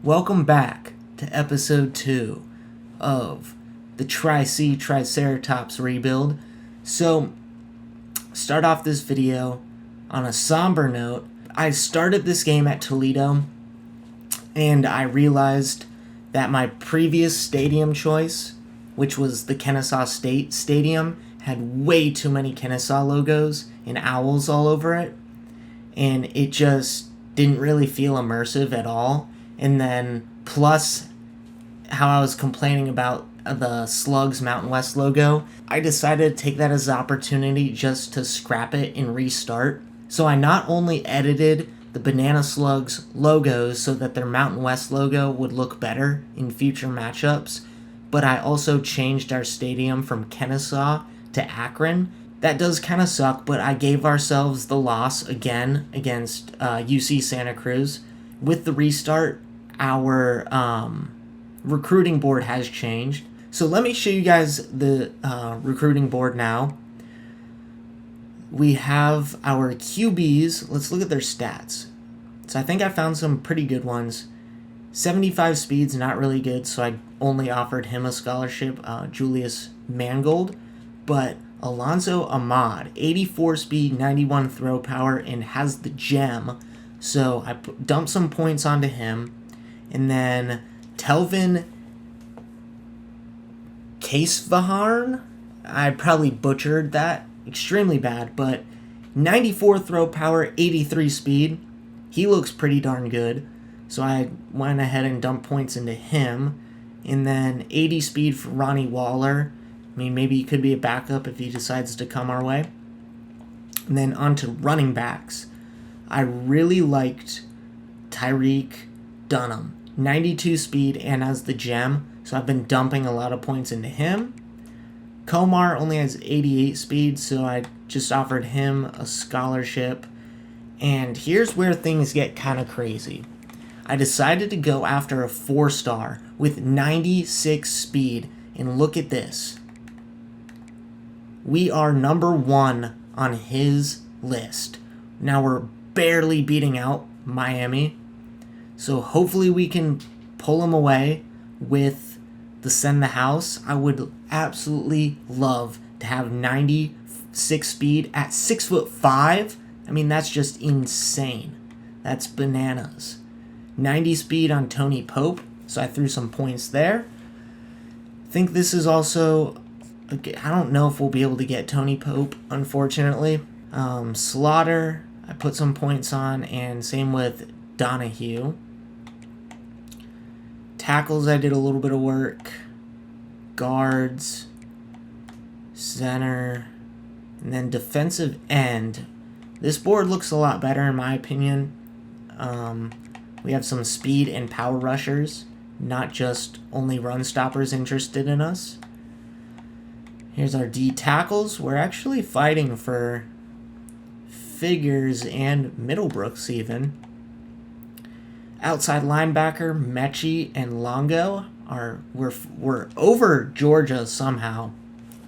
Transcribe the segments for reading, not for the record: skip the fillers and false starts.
Welcome back to episode 2 of the Triceratops rebuild. So, start off this video on a somber note. I started this game at Toledo, and I realized that my previous stadium choice, which was the Kennesaw State Stadium, had way too many Kennesaw logos and owls all over it, and it just didn't really feel immersive at all. And then plus how I was complaining about the Slugs Mountain West logo, I decided to take that as an opportunity just to scrap it and restart. So I not only edited the Banana Slugs logos so that their Mountain West logo would look better in future matchups, but I also changed our stadium from Kennesaw to Akron. That does kind of suck, but I gave ourselves the loss again against UC Santa Cruz. With the restart, our recruiting board has changed. So let me show you guys the recruiting board now. We have our QBs. Let's look at their stats. So I think I found some pretty good ones. 75 speed's not really good, so I only offered him a scholarship, Julius Mangold. But Alonzo Ahmad, 84 speed, 91 throw power, and has the gem. So I dumped some points onto him. And then Telvin Kasevaharn, I probably butchered that extremely bad, but 94 throw power, 83 speed. He looks pretty darn good. So I went ahead and dumped points into him. And then 80 speed for Ronnie Waller. I mean, maybe he could be a backup if he decides to come our way. And then on to running backs. I really liked Tyreek Dunham. 92 speed and has the gem, so I've been dumping a lot of points into him. Komar only has 88 speed, so I just offered him a scholarship. And here's where things get kind of crazy. I decided to go after a 4-star with 96 speed, and look at this. We are number 1 on his list. Now we're barely beating out Miami. So hopefully we can pull him away with the send the house. I would absolutely love to have 96 speed at 6'5". I mean, that's just insane. That's bananas. 90 speed on Tony Pope. So I threw some points there. I think this is also, I don't know if we'll be able to get Tony Pope, unfortunately. Slaughter, I put some points on, and same with Donahue. Tackles, I did a little bit of work. Guards, center, and then defensive end. This board looks a lot better in my opinion. We have some speed and power rushers, not just only run stoppers interested in us. Here's our D tackles. We're actually fighting for Figures and Middlebrooks even. Outside linebacker, Mechie and Longo we're over Georgia somehow.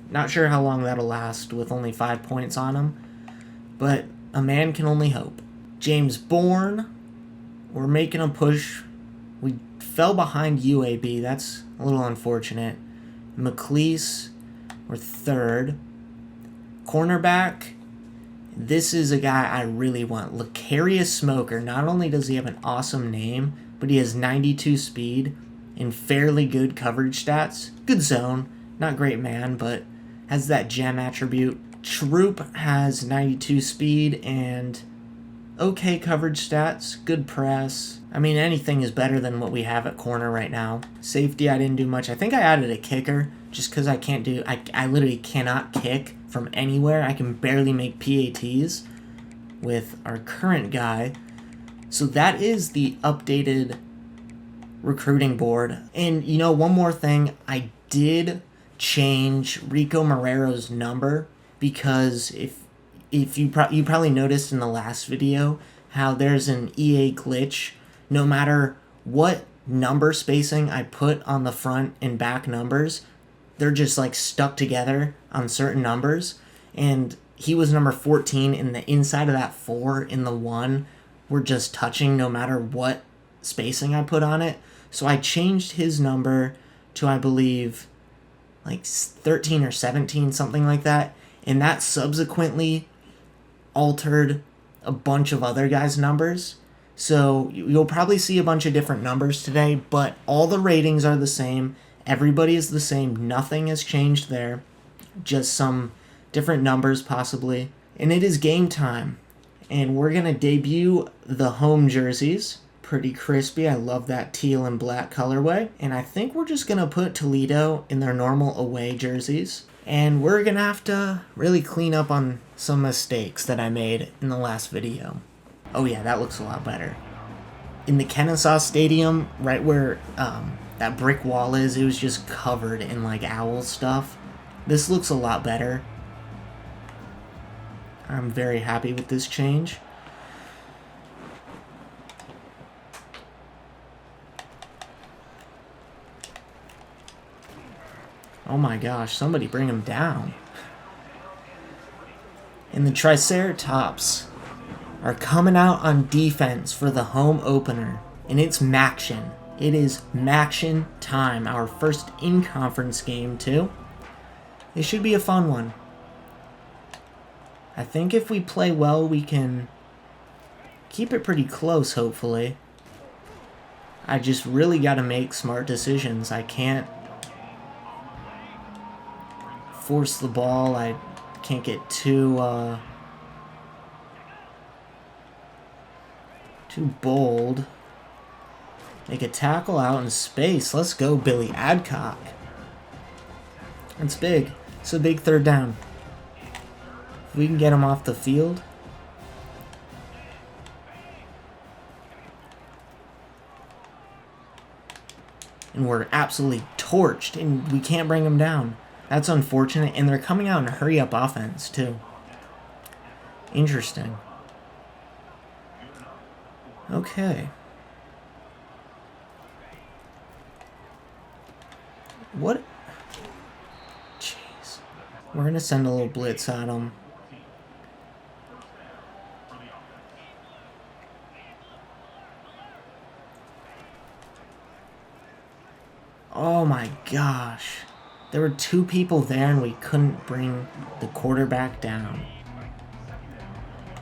Not sure how long that'll last with only 5 points on them, but a man can only hope. James Bourne, we're making a push. We fell behind UAB. That's a little unfortunate. McLeese, we're 3rd. Cornerback, this is a guy I really want. Lecarius Smoker. Not only does he have an awesome name, but he has 92 speed and fairly good coverage stats. Good zone. Not great man, but has that gem attribute. Troop has 92 speed and okay coverage stats. Good press. I mean, anything is better than what we have at corner right now. Safety, I didn't do much. I think I added a kicker just because I can't do... I literally cannot kick from anywhere. I can barely make PATs with our current guy. So that is the updated recruiting board. And you know, one more thing, I did change Rico Marrero's number because if you probably noticed in the last video how there's an EA glitch. No matter what number spacing I put on the front and back numbers, they're just like stuck together on certain numbers. And he was number 14, and the inside of that 4 and the 1 were just touching no matter what spacing I put on it. So I changed his number to, I believe, like 13 or 17, something like that. And that subsequently altered a bunch of other guys' numbers. So you'll probably see a bunch of different numbers today, but all the ratings are the same. Everybody is the same. Nothing has changed there. Just some different numbers possibly. And it is game time. And we're going to debut the home jerseys. Pretty crispy. I love that teal and black colorway. And I think we're just going to put Toledo in their normal away jerseys. And we're going to have to really clean up on some mistakes that I made in the last video. Oh yeah, that looks a lot better. In the Kennesaw Stadium, right where that brick wall is, it was just covered in like owl stuff. This looks a lot better. I'm very happy with this change. Oh my gosh, somebody bring him down. And the Triceratops are coming out on defense for the home opener. And it's Maction. It is Maction time. Our first in-conference game, too. It should be a fun one. I think if we play well, we can keep it pretty close, hopefully. I just really got to make smart decisions. I can't force the ball. I can't get too bold. Make a tackle out in space. Let's go, Billy Adcock. That's big. It's a big third down. If we can get him off the field. And we're absolutely torched, and we can't bring him down. That's unfortunate, and they're coming out in a hurry-up offense, too. Interesting. Okay. What? Jeez. We're going to send a little blitz at him. Oh my gosh. There were two people there and we couldn't bring the quarterback down.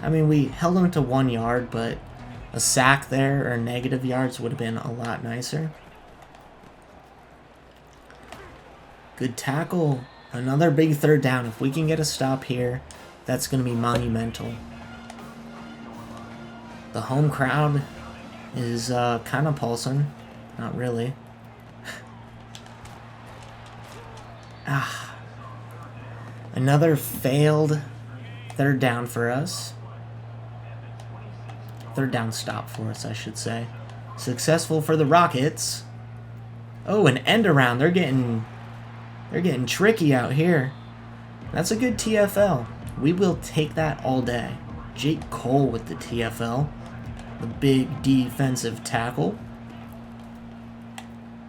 I mean, we held him to 1 yard, but a sack there or negative yards would have been a lot nicer. Good tackle. Another big third down. If we can get a stop here, that's going to be monumental. The home crowd is kind of pulsing. Not really. Another failed third down for us. Third down stop for us, I should say. Successful for the Rockets. Oh, an end around. They're getting tricky out here. That's a good TFL. We will take that all day. Jake Cole with the TFL. The big defensive tackle.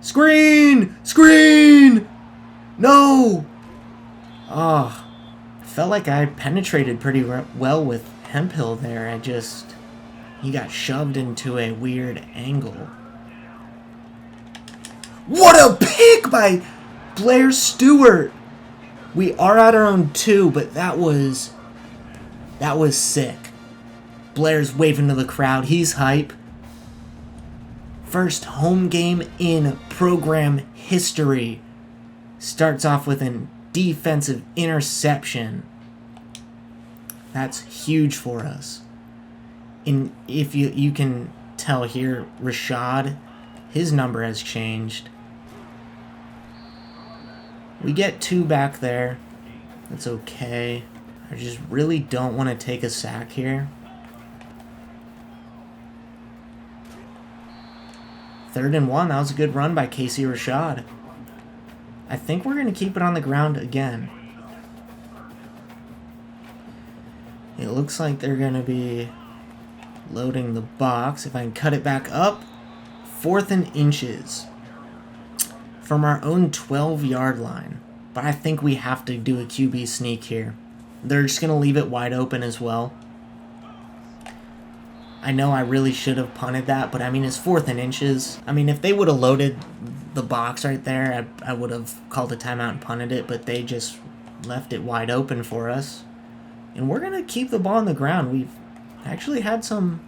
Screen! Screen! No! Oh, felt like I penetrated pretty well with Hemphill there. He got shoved into a weird angle. What a pick by Blair Stewart! We are at our own 2, but that was sick. Blair's waving to the crowd. He's hype. First home game in program history. Starts off with an defensive interception. That's huge for us. And if you can tell here, Rashad, his number has changed. We get 2 back there. That's okay. I just really don't want to take a sack here. 3rd and 1. That was a good run by Casey Rashad. I think we're going to keep it on the ground again. It looks like they're going to be loading the box. If I can cut it back up. 4th and inches. From our own 12-yard line. But I think we have to do a QB sneak here. They're just going to leave it wide open as well. I know I really should have punted that, but I mean, it's 4th and inches. I mean, if they would have loaded the box right there, I would have called a timeout and punted it, but they just left it wide open for us. And we're going to keep the ball on the ground. We've actually had some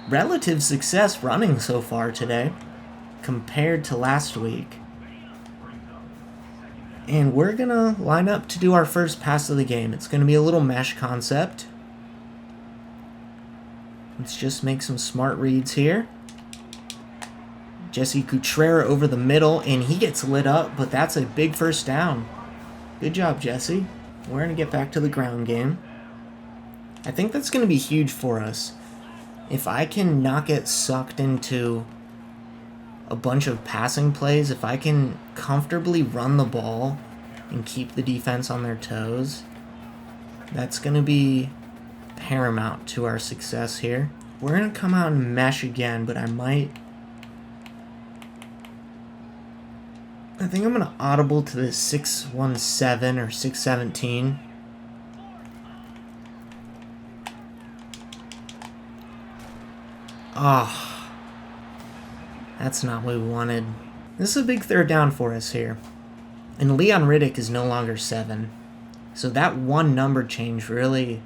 relative success running so far today compared to last week. And we're going to line up to do our first pass of the game. It's going to be a little mesh concept. Let's just make some smart reads here. Jesse Cutrera over the middle, and he gets lit up, but that's a big first down. Good job, Jesse. We're going to get back to the ground game. I think that's going to be huge for us. If I can not get sucked into a bunch of passing plays, if I can comfortably run the ball and keep the defense on their toes, that's going to be paramount to our success here. We're going to come out and mesh again, but I think I'm going to audible to the 617 or 617. Oh, that's not what we wanted. This is a big third down for us here. And Leon Riddick is no longer 7. So that one number change really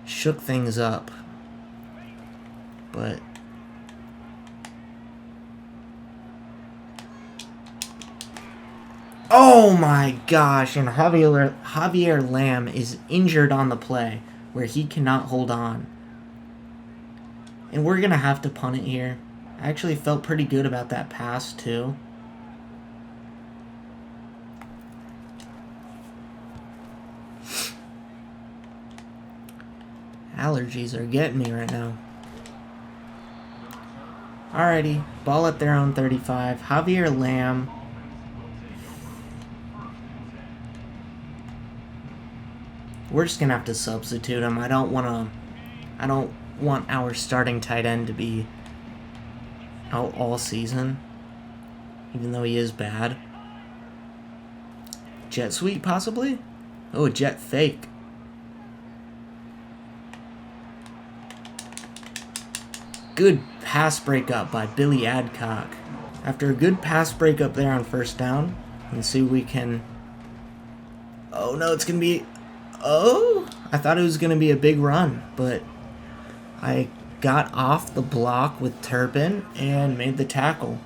shook things up. But oh my gosh, and Javier Lamb is injured on the play where he cannot hold on. And we're going to have to punt it here. I actually felt pretty good about that pass too. Allergies are getting me right now. Alrighty, ball at their own 35. Javier Lamb. We're just gonna have to substitute him. I don't want our starting tight end to be out all season, even though he is bad. Jet sweep, possibly? Oh, jet fake. Good pass breakup by Billy Adcock. After a good pass breakup there on first down, let's see if we can... Oh no, it's going to be... Oh! I thought it was going to be a big run, but I got off the block with Turpin and made the tackle.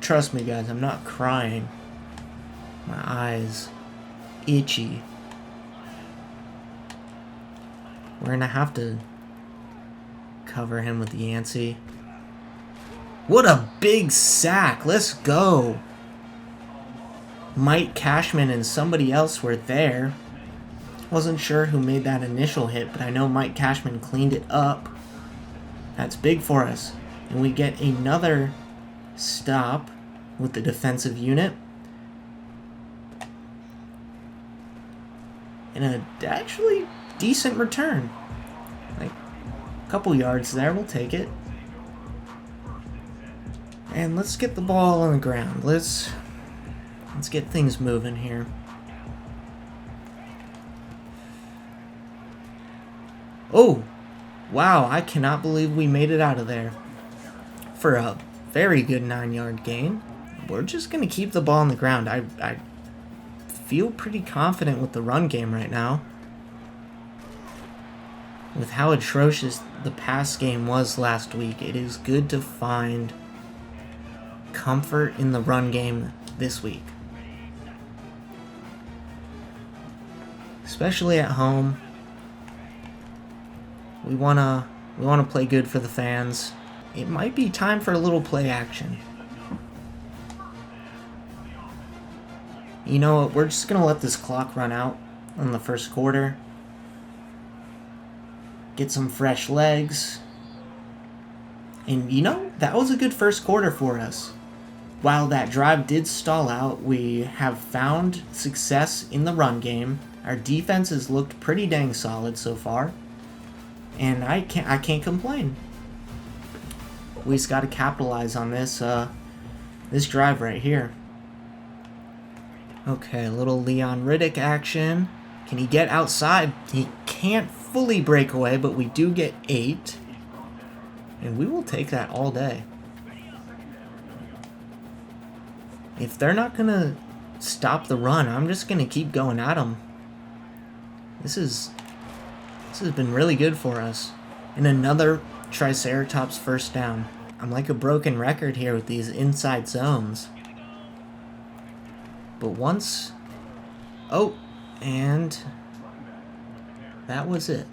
Trust me, guys, I'm not crying. My eyes itchy. We're going to have to cover him with Yancey. What a big sack. Let's go. Mike Cashman and somebody else were there. Wasn't sure who made that initial hit, but I know Mike Cashman cleaned it up. That's big for us. And we get another stop with the defensive unit. And a actually decent return. Like a couple yards there, we'll take it. And let's get the ball on the ground. Let's get things moving here. Oh, wow, I cannot believe we made it out of there for a very good 9-yard gain. We're just going to keep the ball on the ground. I feel pretty confident with the run game right now. With how atrocious the pass game was last week, it is good to find comfort in the run game this week. Especially at home. We wanna play good for the fans. It might be time for a little play action. You know what? We're just gonna let this clock run out in the first quarter. Get some fresh legs. And you know, that was a good first quarter for us. While that drive did stall out, we have found success in the run game. Our defense has looked pretty dang solid so far. And I can't complain. We just got to capitalize on this drive right here. Okay, a little Leon Riddick action. Can he get outside? He can't fully break away, but we do get 8. And we will take that all day. If they're not going to stop the run, I'm just going to keep going at them. This has been really good for us. And another Triceratops first down. I'm like a broken record here with these inside zones. But once... Oh, and that was it.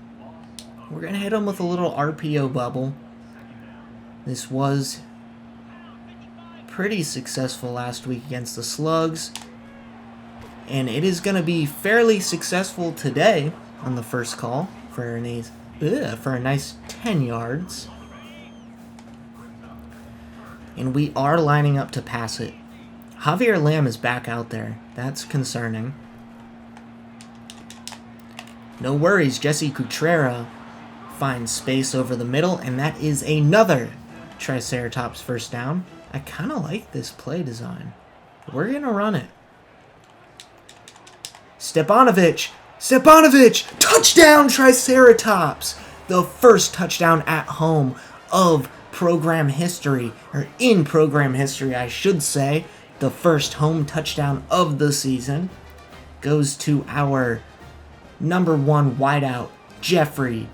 We're going to hit them with a little RPO bubble. This was pretty successful last week against the Slugs. And it is going to be fairly successful today on the first call for a nice 10 yards. And we are lining up to pass it. Javier Lamb is back out there. That's concerning. No worries, Jesse Cutrera finds space over the middle, and that is another Triceratops first down. I kind of like this play design. We're going to run it. Stepanovic! Touchdown Triceratops! The first touchdown at home of program history, or in program history, I should say. The first home touchdown of the season goes to our number 1 wideout, Jeffrey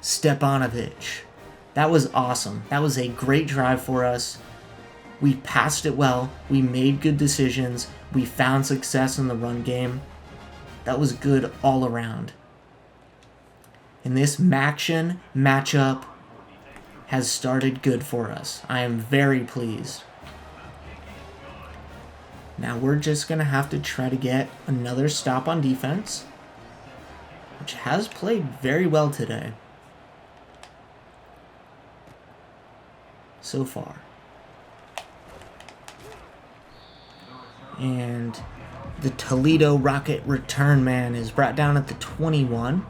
Stepanovic. That was awesome. That was a great drive for us. We passed it well. We made good decisions. We found success in the run game. That was good all around. And this Maction matchup has started good for us. I am very pleased. Now we're just going to have to try to get another stop on defense, which has played very well today so far. And the Toledo Rocket return man is brought down at the 21.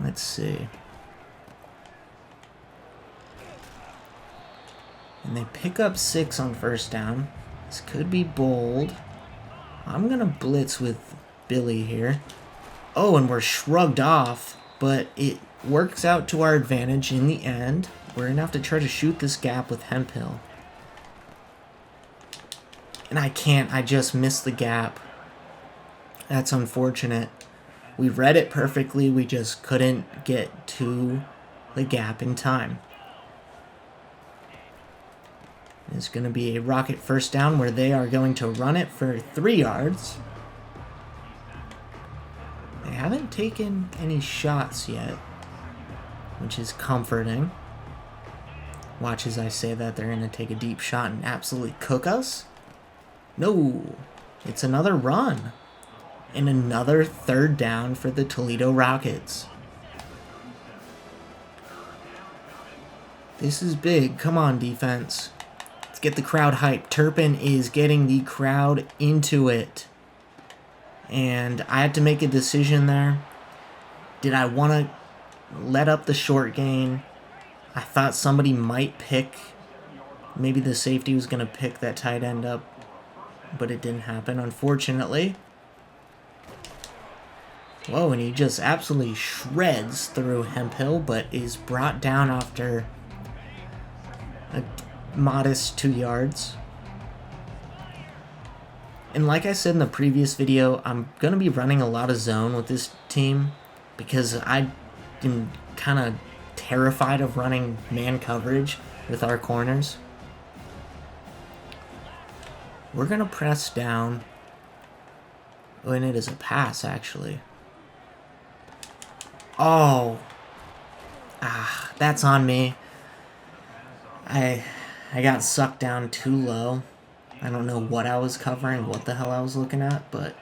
Let's see. And they pick up 6 on first down. This could be bold. I'm going to blitz with Billy here. Oh, and we're shrugged off, but it works out to our advantage in the end. We're going to have to try to shoot this gap with Hemphill. And I can't. I just missed the gap. That's unfortunate. We read it perfectly. We just couldn't get to the gap in time. It's going to be a Rocket first down where they are going to run it for 3 yards. They haven't taken any shots yet, which is comforting. Watch as I say that. They're going to take a deep shot and absolutely cook us. No, it's another run. And another third down for the Toledo Rockets. This is big. Come on, defense. Let's get the crowd hyped. Turpin is getting the crowd into it. And I had to make a decision there. Did I want to let up the short gain? I thought somebody might pick. Maybe the safety was going to pick that tight end up. But it didn't happen, unfortunately. Whoa, and he just absolutely shreds through Hemphill, but is brought down after a modest 2 yards. And like I said in the previous video, I'm going to be running a lot of zone with this team because I am kind of terrified of running man coverage with our corners. We're going to press down. Oh, and it is a pass, actually. Oh. That's on me. I got sucked down too low. I don't know what I was covering, what the hell I was looking at, but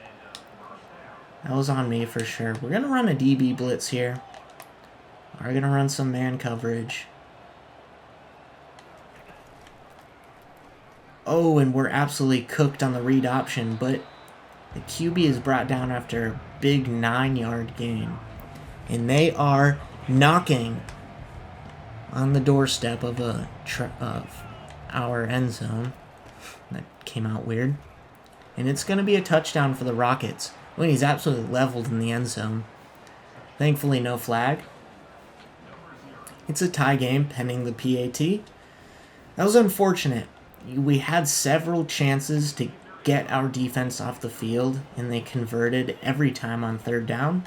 that was on me for sure. We're going to run a DB blitz here. We're going to run some man coverage. Oh, and we're absolutely cooked on the read option, but the QB is brought down after a big 9-yard gain. And they are knocking on the doorstep of our end zone. That came out weird. And it's going to be a touchdown for the Rockets. When he's absolutely leveled in the end zone. Thankfully, no flag. It's a tie game pending the PAT. That was unfortunate. We had several chances to get our defense off the field, and they converted every time on third down.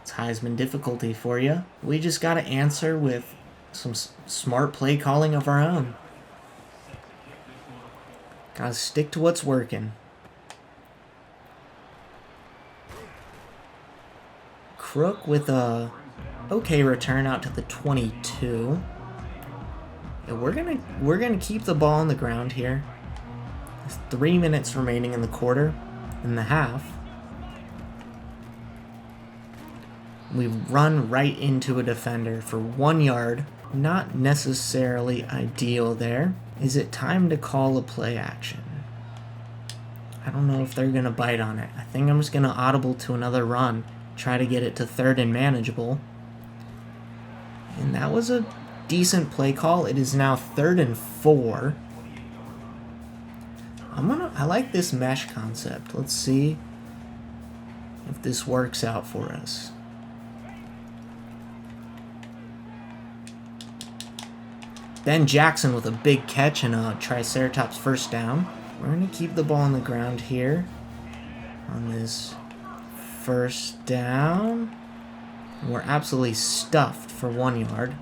It's Heisman difficulty for you. We just got to answer with some smart play calling of our own. Got to stick to what's working. Crook with a okay return out to the 22. Yeah, we're gonna keep the ball on the ground here. There's 3 minutes remaining in the quarter and the half. We run right into a defender for 1 yard. Not necessarily ideal there. Is it time to call a play action? I don't know if they're gonna bite on it. I think I'm just gonna audible to another run. Try to get it to third and manageable. And that was a decent play call. It is now 3rd and 4. I like this mesh concept. Let's see if this works out for us. Ben Jackson with a big catch and a Triceratops first down. We're going to keep the ball on the ground here on this first down. We're absolutely stuffed for 1 yard.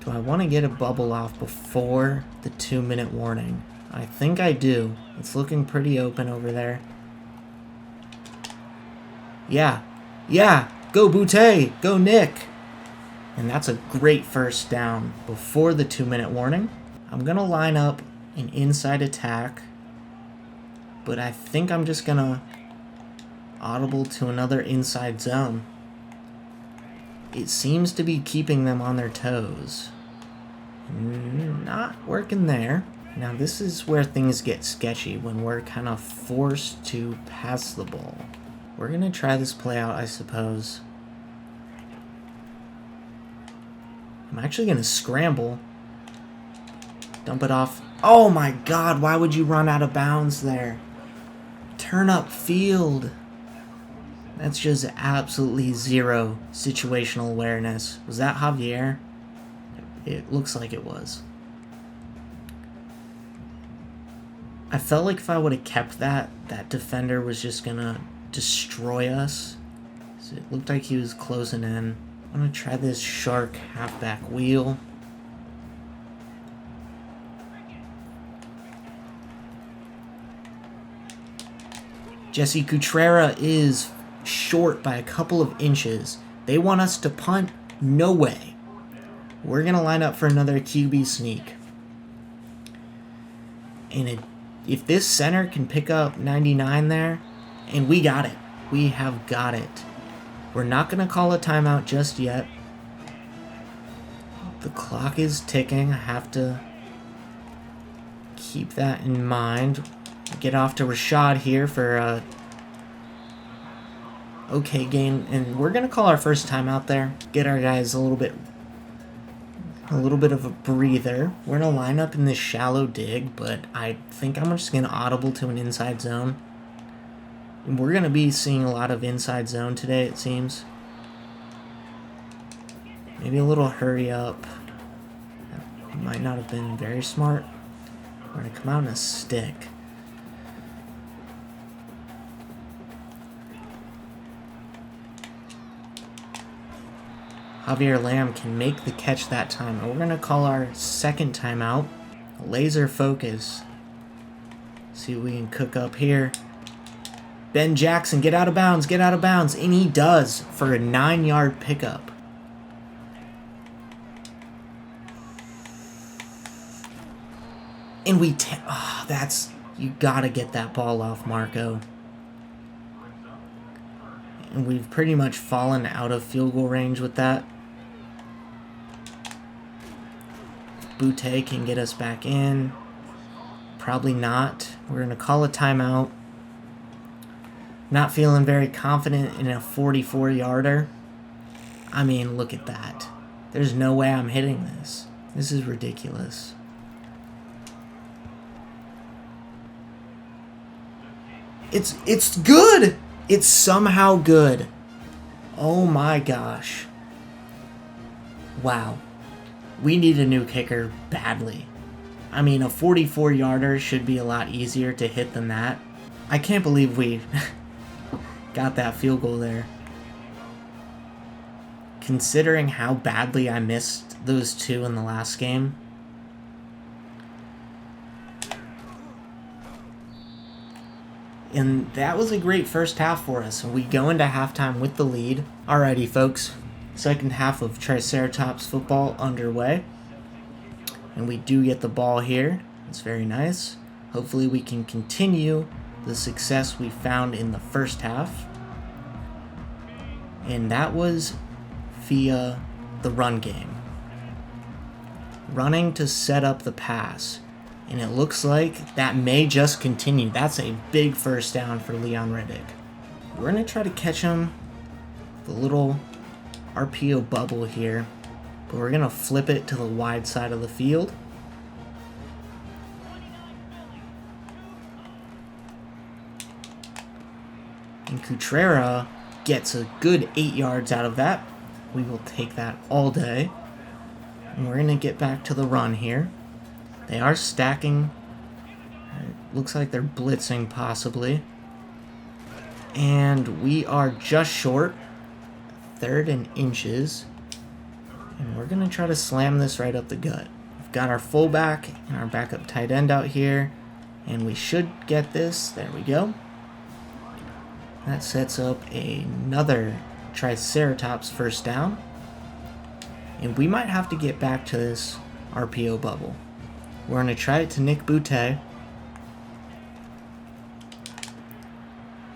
Do I want to get a bubble off before the 2-minute warning? I think I do. It's looking pretty open over there. Yeah. Go Boutte. Go Nick. And that's a great first down before the 2-minute warning. I'm going to line up an inside attack. But I think I'm just going to audible to another inside zone. It seems to be keeping them on their toes. Not working there. Now this is where things get sketchy, when we're kind of forced to pass the ball. We're going to try this play out, I suppose. I'm actually going to scramble. Dump it off. Oh my god, why would you run out of bounds there? Turn up field. That's just absolutely zero situational awareness. Was that Javier? It looks like it was. I felt like if I would have kept that defender was just going to destroy us. So it looked like he was closing in. I'm going to try this shark halfback wheel. Jesse Cutrera is short by a couple of inches. They want us to punt? No way. We're going to line up for another QB sneak. And if this center can pick up 99 there, and we got it. We have got it. We're not going to call a timeout just yet. The clock is ticking. I have to keep that in mind. Get off to Rashad here for a okay gain, and we're gonna call our first timeout there. Get our guys a little bit of a breather. We're gonna line up in this shallow dig, but I think I'm just gonna audible to an inside zone. And we're gonna be seeing a lot of inside zone today, it seems. Maybe a little hurry up. That might not have been very smart. We're gonna come out in a stick. Javier Lamb can make the catch that time. And we're going to call our second timeout. Laser focus. See what we can cook up here. Ben Jackson, get out of bounds, get out of bounds. And he does for a 9-yard pickup. And that's... You got to get that ball off, Marco. And we've pretty much fallen out of field goal range with that. Boutte can get us back in. Probably not. We're going to call a timeout. Not feeling very confident in a 44-yarder. I mean, look at that. There's no way I'm hitting this. This is ridiculous. It's good! It's somehow good. Oh my gosh. Wow. We need a new kicker badly. I mean, a 44-yarder should be a lot easier to hit than that. I can't believe we got that field goal there. Considering how badly I missed those two in the last game. And that was a great first half for us. We go into halftime with the lead. Alrighty, folks. Second half of Triceratops football underway. And we do get the ball here. It's very nice. Hopefully we can continue the success we found in the first half. And that was via the run game. Running to set up the pass. And it looks like that may just continue. That's a big first down for Leon Riddick. We're going to try to catch him. The little RPO bubble here. But we're going to flip it to the wide side of the field. And Cutrera gets a good 8 yards out of that. We will take that all day. And we're going to get back to the run here. They are stacking. It looks like they're blitzing possibly. And we are just short. 3rd and inches. And we're going to try to slam this right up the gut. We've got our fullback and our backup tight end out here. And we should get this. There we go. That sets up another Triceratops first down. And we might have to get back to this RPO bubble. We're going to try it to Nick Boutte.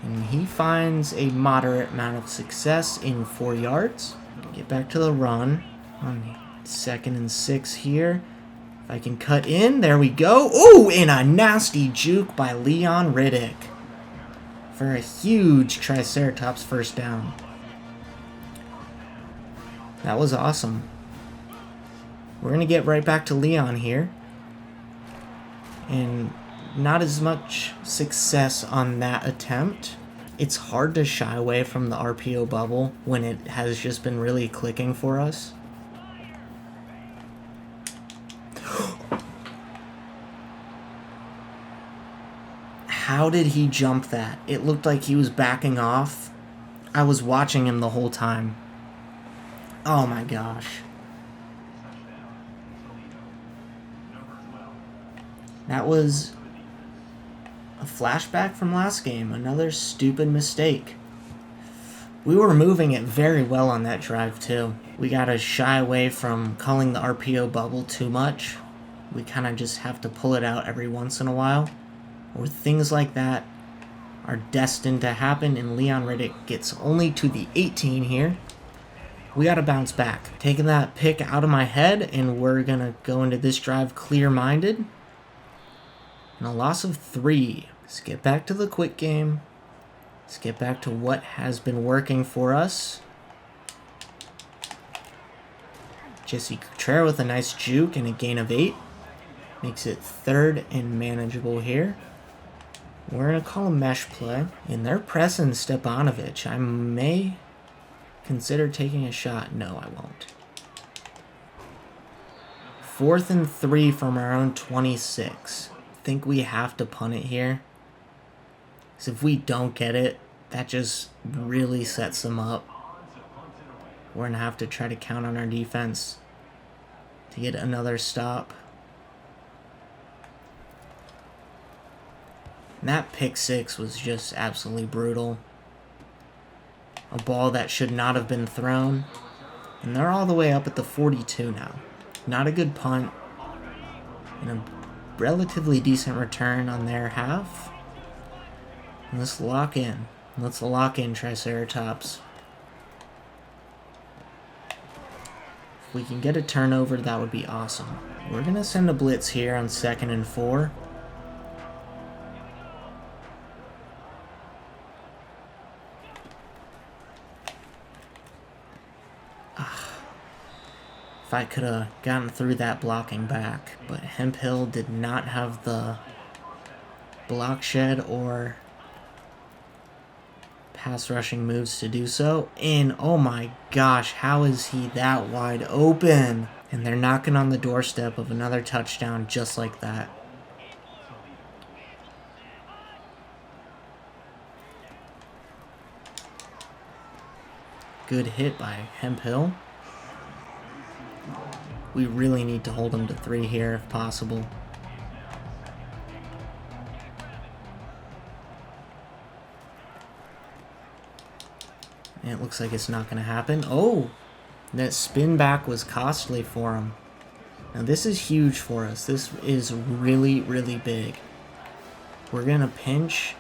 And he finds a moderate amount of success in 4 yards. Get back to the run on 2nd and 6 here. If I can cut in, there we go. Oh, and a nasty juke by Leon Riddick for a huge Triceratops first down. That was awesome. We're going to get right back to Leon here. And not as much success on that attempt. It's hard to shy away from the RPO bubble when it has just been really clicking for us. How did he jump that? It looked like he was backing off. I was watching him the whole time. Oh my gosh. That was a flashback from last game. Another stupid mistake. We were moving it very well on that drive too. We gotta shy away from calling the RPO bubble too much. We kind of just have to pull it out every once in a while. Or things like that are destined to happen, and Leon Riddick gets only to the 18 here. We gotta bounce back. Taking that pick out of my head, and we're gonna go into this drive clear-minded. And a loss of 3. Let's get back to the quick game. Let's get back to what has been working for us. Jesse Cutrera with a nice juke and a gain of 8. Makes it 3rd and manageable here. We're going to call a mesh play. And they're pressing Stepanovic. I may consider taking a shot. No, I won't. 4th and 3 from our own 26. I think we have to punt it here. Because if we don't get it, that just really sets them up. We're going to have to try to count on our defense to get another stop. And that pick 6 was just absolutely brutal. A ball that should not have been thrown. And they're all the way up at the 42 now. Not a good punt. And a relatively decent return on their half. And let's lock in. Let's lock in Triceratops. If we can get a turnover, that would be awesome. We're going to send a blitz here on 2nd and 4. If I could have gotten through that blocking back. But Hemphill did not have the block shed or pass rushing moves to do so. And oh my gosh, how is he that wide open? And they're knocking on the doorstep of another touchdown just like that. Good hit by Hemphill. We really need to hold him to 3 here if possible. And it looks like it's not going to happen. Oh, that spin back was costly for him. Now this is huge for us. This is really, really big. We're going to pinch.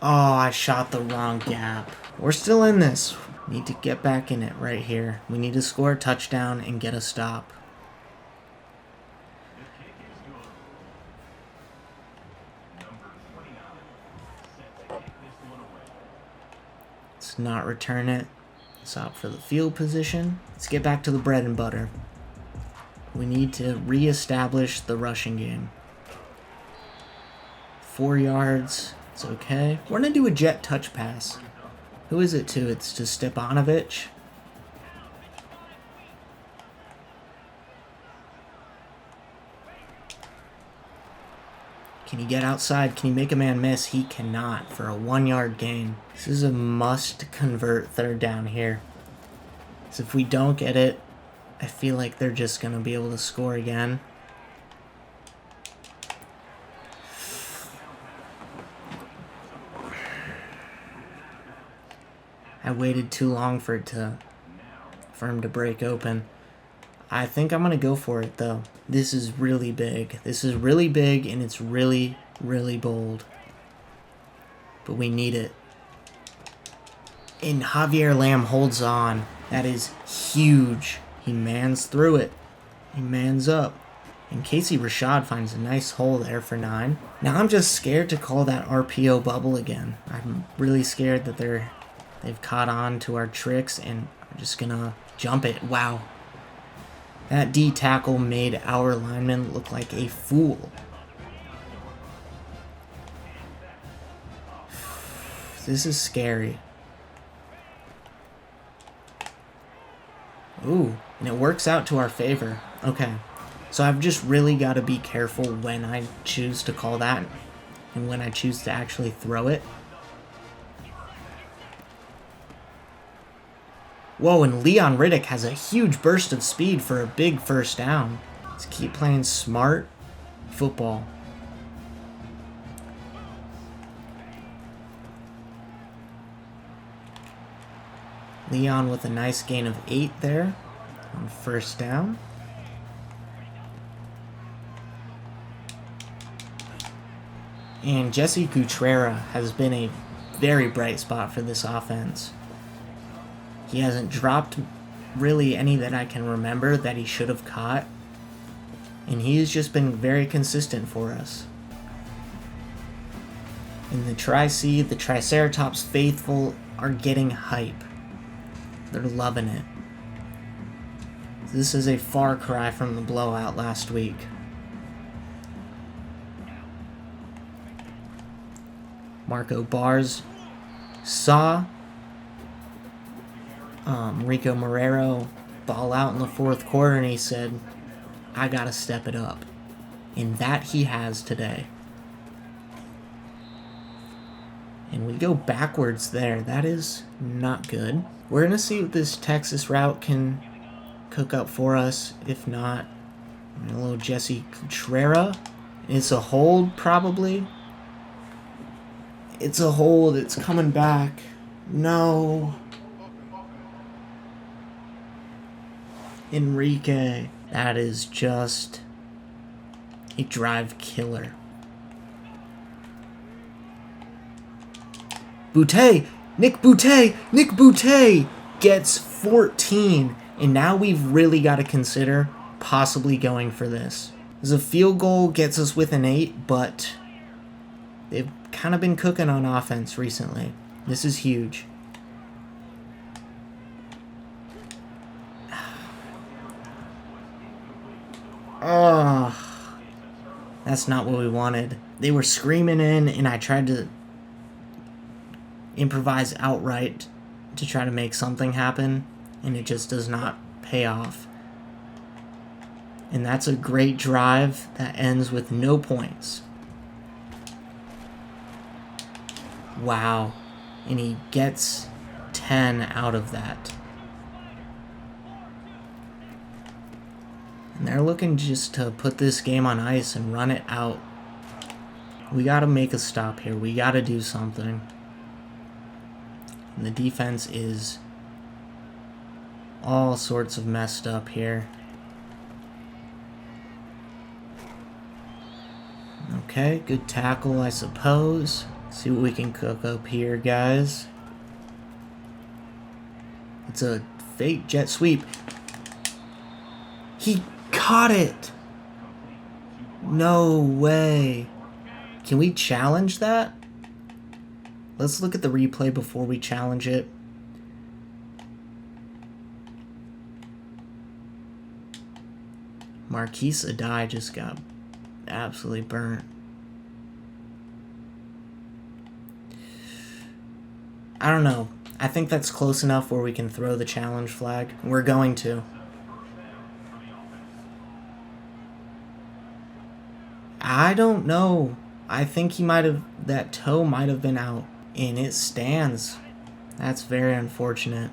Oh, I shot the wrong gap. We're still in this. Need to get back in it right here. We need to score a touchdown and get a stop. Let's not return it. Let's opt for the field position. Let's get back to the bread and butter. We need to reestablish the rushing game. 4 yards. It's okay. We're going to do a jet touch pass. Who is it to? It's to Stepanovic. Can he get outside? Can he make a man miss? He cannot for a 1-yard gain. This is a must convert 3rd down here. So if we don't get it, I feel like they're just going to be able to score again. I waited too long for him to break open. I think I'm going to go for it, though. This is really big. This is really big, and it's really, really bold. But we need it. And Javier Lamb holds on. That is huge. He mans through it. He mans up. And Casey Rashad finds a nice hole there for 9. Now I'm just scared to call that RPO bubble again. I'm really scared that they've caught on to our tricks, and I'm just going to jump it. Wow. That D tackle made our lineman look like a fool. This is scary. Ooh, and it works out to our favor. Okay, so I've just really got to be careful when I choose to call that and when I choose to actually throw it. Whoa, and Leon Riddick has a huge burst of speed for a big 1st down. Let's keep playing smart football. Leon with a nice gain of 8 there on 1st down. And Jesse Cutrera has been a very bright spot for this offense. He hasn't dropped really any that I can remember that he should have caught. And he's just been very consistent for us. And the the Triceratops faithful are getting hype. They're loving it. This is a far cry from the blowout last week. Marco Bars saw Rico Marrero ball out in the 4th quarter, and he said, I gotta step it up. And that he has today. And we go backwards there. That is not good. We're gonna see what this Texas route can cook up for us. If not, a little Jesse Cutrera. It's a hold, probably. It's a hold. It's coming back. No. Enrique. That is just a drive killer. Boutte! Nick Boutte gets 14. And now we've really got to consider possibly going for this. As a field goal gets us within 8, but they've kind of been cooking on offense recently. This is huge. That's not what we wanted. They were screaming in, and I tried to improvise outright to try to make something happen, and it just does not pay off. And that's a great drive that ends with no points. Wow. And he gets 10 out of that. And they're looking just to put this game on ice and run it out. We got to make a stop here. We got to do something. And the defense is all sorts of messed up here. Okay, good tackle, I suppose. See what we can cook up here, guys. It's a fake jet sweep. He caught it! No way. Can we challenge that? Let's look at the replay before we challenge it. Marquise Adai just got absolutely burnt. I don't know. I think that's close enough where we can throw the challenge flag. We're going to. I don't know. I think he might have, that toe might have been out. And it stands. That's very unfortunate.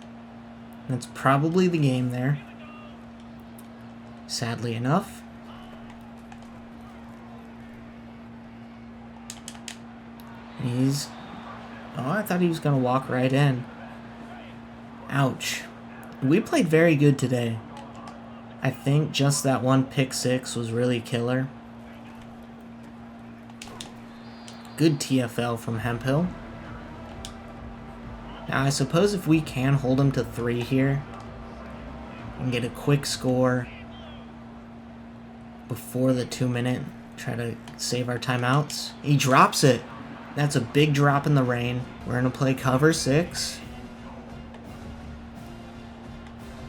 That's probably the game there. Sadly enough. He's... Oh, I thought he was going to walk right in. Ouch. We played very good today. I think just that one pick six was really killer. Good TFL from Hemphill. Now, I suppose if we can hold him to 3 here and get a quick score before the 2-minute, try to save our timeouts. He drops it. That's a big drop in the rain. We're going to play cover 6.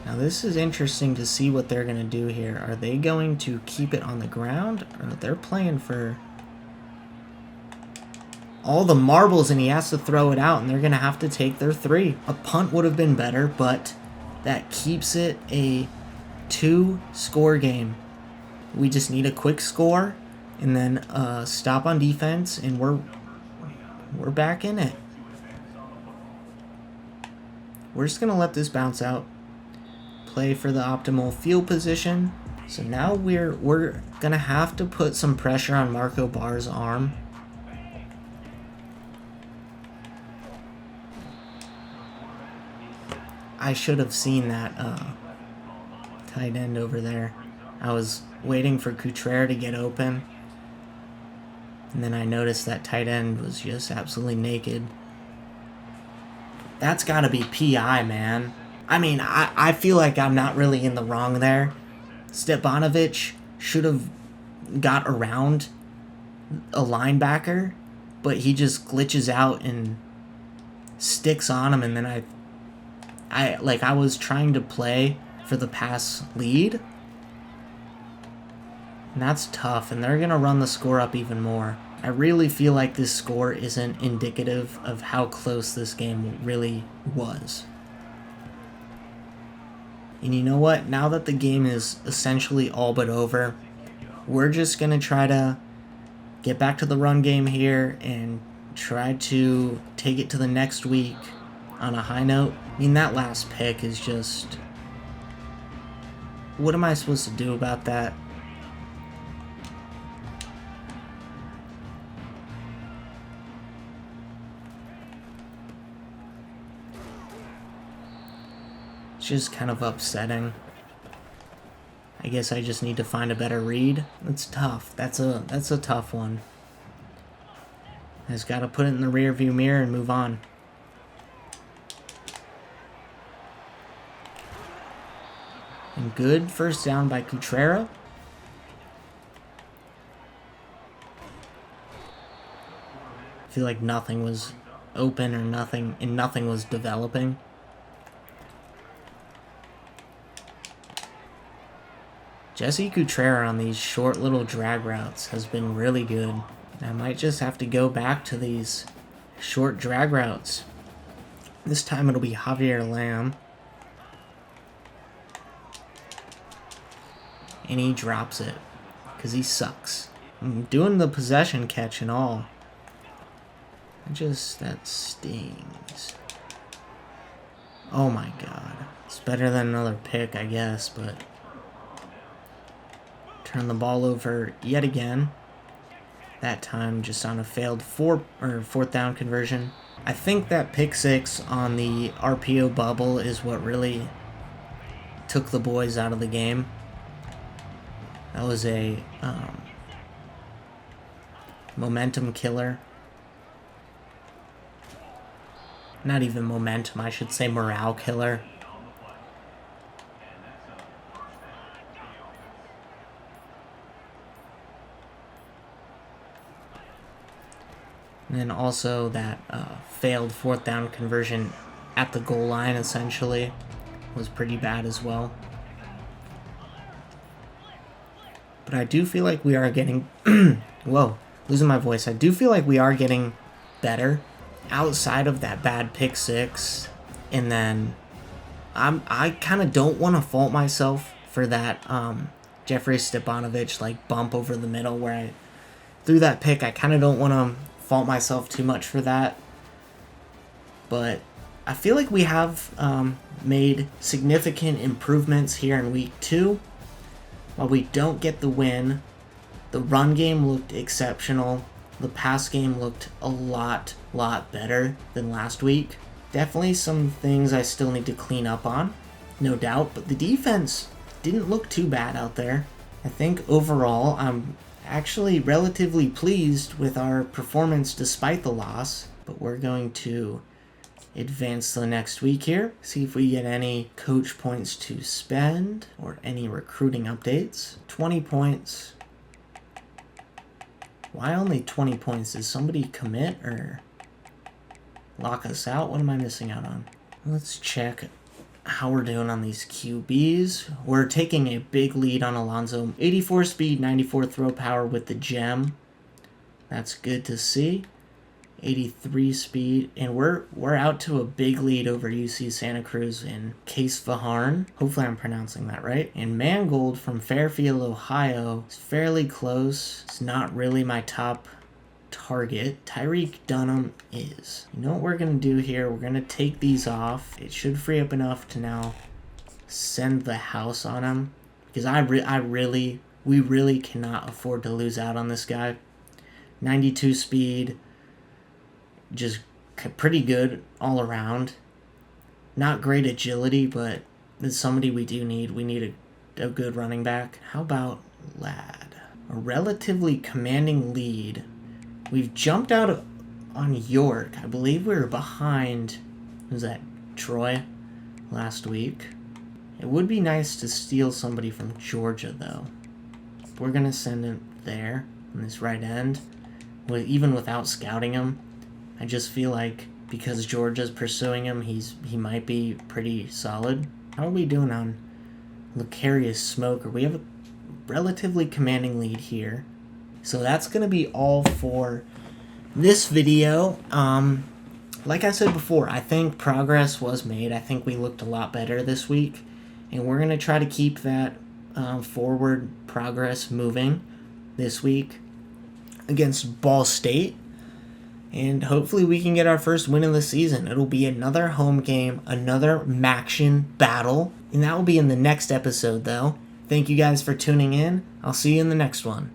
Now this is interesting to see what they're going to do here. Are they going to keep it on the ground? Or they're playing for all the marbles and he has to throw it out and they're going to have to take their 3. A punt would have been better, but that keeps it a 2-score game. We just need a quick score and then stop on defense and we're back in it. We're just going to let this bounce out. Play for the optimal field position. So now we're going to have to put some pressure on Marco Barr's arm. I should have seen that tight end over there. I was waiting for Cutrera to get open. And then I noticed that tight end was just absolutely naked. That's got to be PI, man. I mean, I feel like I'm not really in the wrong there. Stepanovic should have got around a linebacker, but he just glitches out and sticks on him. And then I was trying to play for the pass lead. And that's tough, and they're going to run the score up even more. I really feel like this score isn't indicative of how close this game really was. And you know what? Now that the game is essentially all but over, we're just going to try to get back to the run game here and try to take it to the next week on a high note. I mean, that last pick is just... What am I supposed to do about that? Just kind of upsetting. I guess I just need to find a better read. It's tough. That's a tough one. I just got to put it in the rear view mirror and move on. And good first down by Cutrera. I feel like nothing was open or nothing was developing. Jesse Coutrera on these short little drag routes has been really good. I might just have to go back to these short drag routes. This time it'll be Javier Lamb. And he drops it because he sucks. I'm doing the possession catch and all. That stings. Oh my god. It's better than another pick, I guess, but turn the ball over yet again. That time just on a failed fourth down conversion. I think that pick six on the RPO bubble is what really took the boys out of the game. That was a momentum killer. Not even momentum, I should say morale killer. And then also that failed fourth down conversion at the goal line, essentially, was pretty bad as well. But I do feel like we are getting... Whoa, losing my voice. I do feel like we are getting better outside of that bad pick six. And then I kind of don't want to fault myself for that Jeffrey Stepanovich bump over the middle where I threw that pick. I kind of don't want to fault myself too much for that, but I feel like we have made significant improvements here in week 2. While we don't get the win, the run game looked exceptional. The pass game looked a lot better than last week. Definitely some things I still need to clean up on, no doubt, but the defense didn't look too bad out there. I think overall I'm actually relatively pleased with our performance despite the loss, but we're going to advance to the next week here, see if we get any coach points to spend or any recruiting updates. 20 points. Why only 20 points? Did somebody commit or lock us out? What am I missing out on? Let's check how we're doing on these QBs. We're taking a big lead on Alonzo. 84 speed, 94 throw power with the gem. That's good to see. 83 speed, and we're out to a big lead over UC Santa Cruz in Case Vaharn. Hopefully I'm pronouncing that right. And Mangold from Fairfield, Ohio is fairly close. It's not really my top target. Tyreek Dunham is. You know what we're going to do here? We're going to take these off. It should free up enough to now send the house on him. Because we really cannot afford to lose out on this guy. 92 speed. Just pretty good all around. Not great agility, but it's somebody we do need. We need a good running back. How about Ladd? A relatively commanding lead. We've jumped out on York. I believe we were behind, who's that, Troy, last week. It would be nice to steal somebody from Georgia, though. We're going to send him there on this right end. Even without scouting him, I just feel like because Georgia's pursuing him, he might be pretty solid. How are we doing on Lecarius Smoker? We have a relatively commanding lead here. So that's going to be all for this video. Like I said before, I think progress was made. I think we looked a lot better this week. And we're going to try to keep that forward progress moving this week against Ball State. And hopefully we can get our first win of the season. It'll be another home game, another Maction battle. And that will be in the next episode, though. Thank you guys for tuning in. I'll see you in the next one.